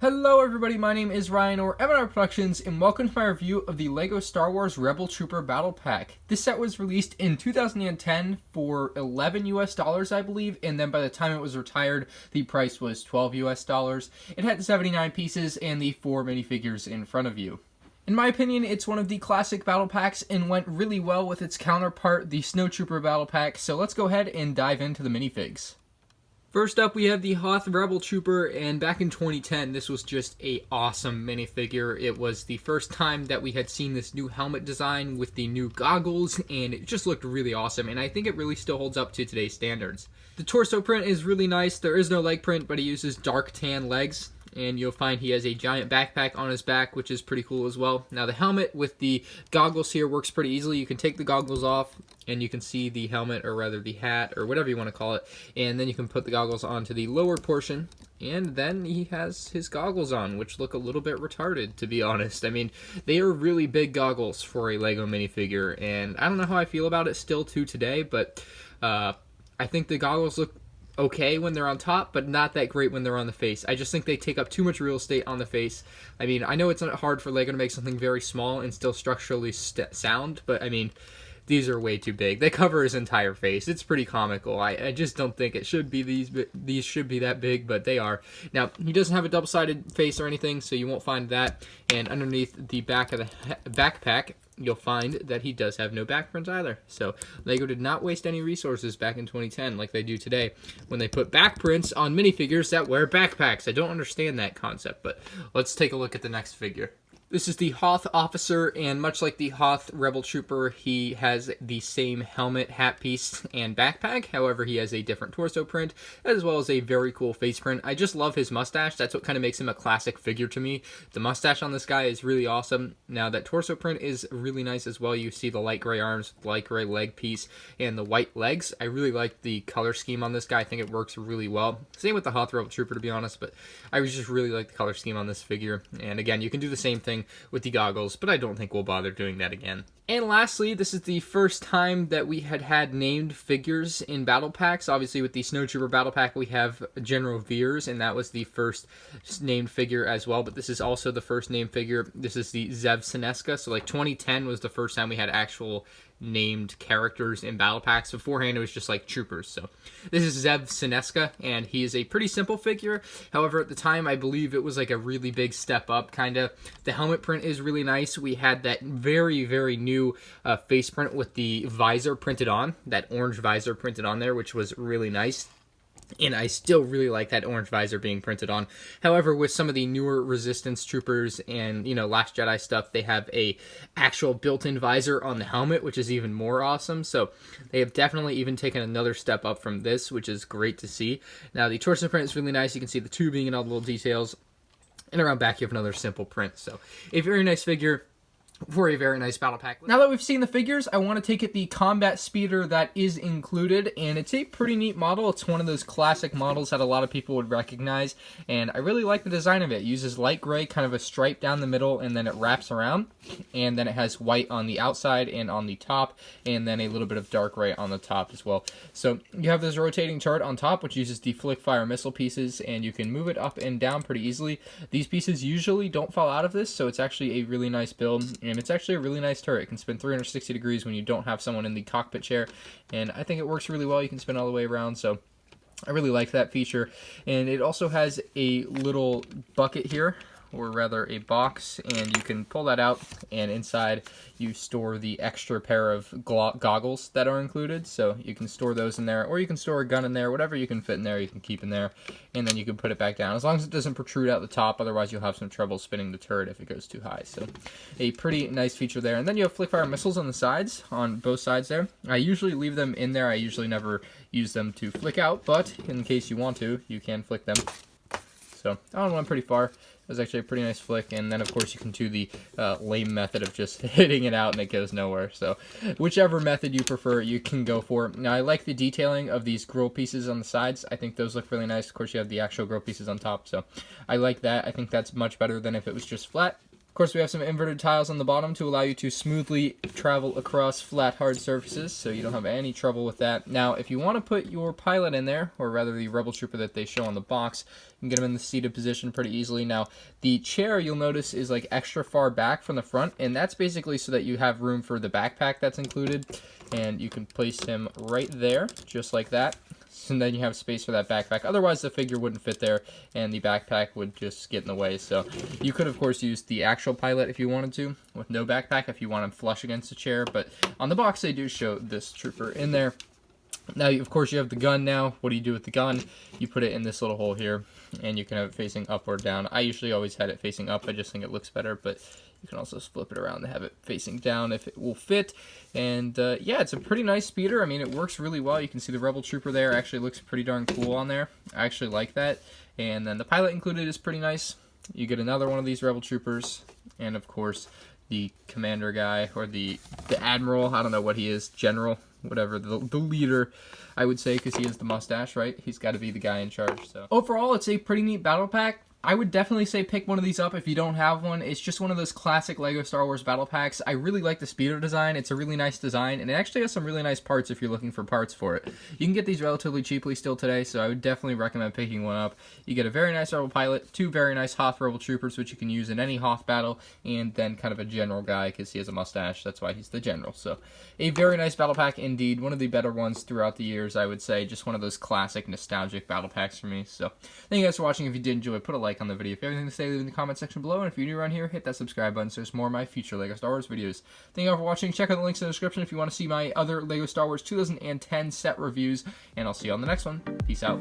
Hello everybody, my name is Ryan or MandRproductions, and welcome to my review of the LEGO Star Wars Rebel Trooper Battle Pack. This set was released in 2010 for $11 US, I believe, and then by the time it was retired, the price was $12 US. It had 79 pieces and the 4 minifigures in front of you. In my opinion, it's one of the classic battle packs and went really well with its counterpart, the Snowtrooper Battle Pack, so let's go ahead and dive into the minifigs. First up, we have the Hoth Rebel Trooper, and back in 2010, this was just a awesome minifigure. It was the first time that we had seen this new helmet design with the new goggles, and it just looked really awesome, and I think it really still holds up to today's standards. The torso print is really nice. There is no leg print, but he uses dark tan legs. And you'll find he has a giant backpack on his back, which is pretty cool as well. Now the helmet with the goggles here works pretty easily. You can take the goggles off and you can see the helmet, or rather the hat, or whatever you want to call it. And then you can put the goggles onto the lower portion, and then he has his goggles on, which look a little bit retarded, to be honest. I mean, they are really big goggles for a LEGO minifigure, and I don't know how I feel about it still to today, but I think the goggles look okay when they're on top, but not that great when they're on the face. I just think they take up too much real estate on the face. I mean, I know it's not hard for LEGO to make something very small and still structurally sound, but I mean, these are way too big. They cover his entire face. It's pretty comical. I just don't think it should be these should be that big, but they are. Now, he doesn't have a double-sided face or anything, so you won't find that. And underneath the back of the backpack, you'll find that he does have no back print either. So LEGO did not waste any resources back in 2010 like they do today when they put back prints on minifigures that wear backpacks. I don't understand that concept, but let's take a look at the next figure. This is the Hoth Officer, and much like the Hoth Rebel Trooper, he has the same helmet, hat piece, and backpack. However, he has a different torso print, as well as a very cool face print. I just love his mustache. That's what kind of makes him a classic figure to me. The mustache on this guy is really awesome. Now, that torso print is really nice as well. You see the light gray arms, light gray leg piece, and the white legs. I really like the color scheme on this guy. I think it works really well. Same with the Hoth Rebel Trooper, to be honest, but I just really like the color scheme on this figure. And again, you can do the same thing with the goggles, but I don't think we'll bother doing that again. And lastly, this is the first time that we had named figures in battle packs. Obviously, with the Snowtrooper battle pack, we have General Veers, and that was the first named figure as well, but this is also the first named figure. This is the Zev Senesca, so like 2010 was the first time we had actual named characters in battle packs. Beforehand, it was just like troopers. So this is Zev Senesca, and he is a pretty simple figure. However, at the time, I believe it was like a really big step up, kind of. The helmet print is really nice. We had that very, very new face print with the visor printed on, that orange visor printed on there, which was really nice. And I still really like that orange visor being printed on. However, with some of the newer Resistance troopers and, Last Jedi stuff, they have a actual built-in visor on the helmet, which is even more awesome. So they have definitely even taken another step up from this, which is great to see. Now, the torso print is really nice. You can see the tubing and all the little details. And around back, you have another simple print. So a very nice figure for a very nice battle pack. Now that we've seen the figures, I want to take it the combat speeder that is included, and it's a pretty neat model. It's one of those classic models that a lot of people would recognize, and I really like the design of it. It uses light gray, kind of a stripe down the middle, and then it wraps around, and then it has white on the outside and on the top, and then a little bit of dark gray on the top as well. So you have this rotating turret on top, which uses the flick fire missile pieces, and you can move it up and down pretty easily. These pieces usually don't fall out of this, so it's actually a really nice build. And it's actually a really nice turret. It can spin 360 degrees when you don't have someone in the cockpit chair, and I think it works really well. You can spin all the way around, so I really like that feature. And it also has a little bucket here, or rather a box, and you can pull that out, and inside you store the extra pair of goggles that are included. So you can store those in there, or you can store a gun in there. Whatever you can fit in there, you can keep in there, and then you can put it back down, as long as it doesn't protrude out the top. Otherwise, you'll have some trouble spinning the turret if it goes too high. So a pretty nice feature there. And then you have flick fire missiles on the sides, on both sides there. I usually leave them in there. I usually never use them to flick out, but in case you want to, you can flick them. So that one went pretty far. It was actually a pretty nice flick, and then of course you can do the lame method of just hitting it out and it goes nowhere. So whichever method you prefer, you can go for. Now, I like the detailing of these grill pieces on the sides. I think those look really nice. Of course, you have the actual grill pieces on top, so I like that. I think that's much better than if it was just flat. course, we have some inverted tiles on the bottom to allow you to smoothly travel across flat, hard surfaces, so you don't have any trouble with that. Now, if you want to put your pilot in there, or rather the Rebel Trooper that they show on the box, you can get him in the seated position pretty easily. Now, the chair, you'll notice, is like extra far back from the front, and that's basically so that you have room for the backpack that's included, and you can place him right there, just like that. And then you have space for that backpack. Otherwise, the figure wouldn't fit there, and the backpack would just get in the way. So you could, of course, use the actual pilot if you wanted to, with no backpack if you want him flush against the chair. But on the box, they do show this trooper in there. Now, of course, you have the gun now. What do you do with the gun? You put it in this little hole here, and you can have it facing up or down. I usually always had it facing up. I just think it looks better, but you can also flip it around and have it facing down if it will fit. And yeah, it's a pretty nice speeder. I mean, it works really well. You can see the Rebel Trooper there. Actually looks pretty darn cool on there. I actually like that. And then the pilot included is pretty nice. You get another one of these Rebel Troopers, and of course the commander guy, or the admiral. I don't know what he is, general, whatever, the leader, I would say, because he has the mustache, right? He's got to be the guy in charge. So overall, it's a pretty neat battle pack. I would definitely say pick one of these up if you don't have one. It's just one of those classic LEGO Star Wars battle packs. I really like the speeder design. It's a really nice design, and it actually has some really nice parts if you're looking for parts for it. You can get these relatively cheaply still today, so I would definitely recommend picking one up. You get a very nice Rebel pilot, 2 very nice Hoth Rebel Troopers, which you can use in any Hoth battle, and then kind of a general guy because he has a mustache. That's why he's the general. So a very nice battle pack indeed. One of the better ones throughout the years, I would say. Just one of those classic nostalgic battle packs for me. So thank you guys for watching. If you did enjoy, put a like on the video. If you have anything to say, leave in the comment section below. And if you're new around here, hit that subscribe button so there's more of my future LEGO Star Wars videos. Thank you all for watching. Check out the links in the description if you want to see my other LEGO Star Wars 2010 set reviews. And I'll see you on the next one. Peace out.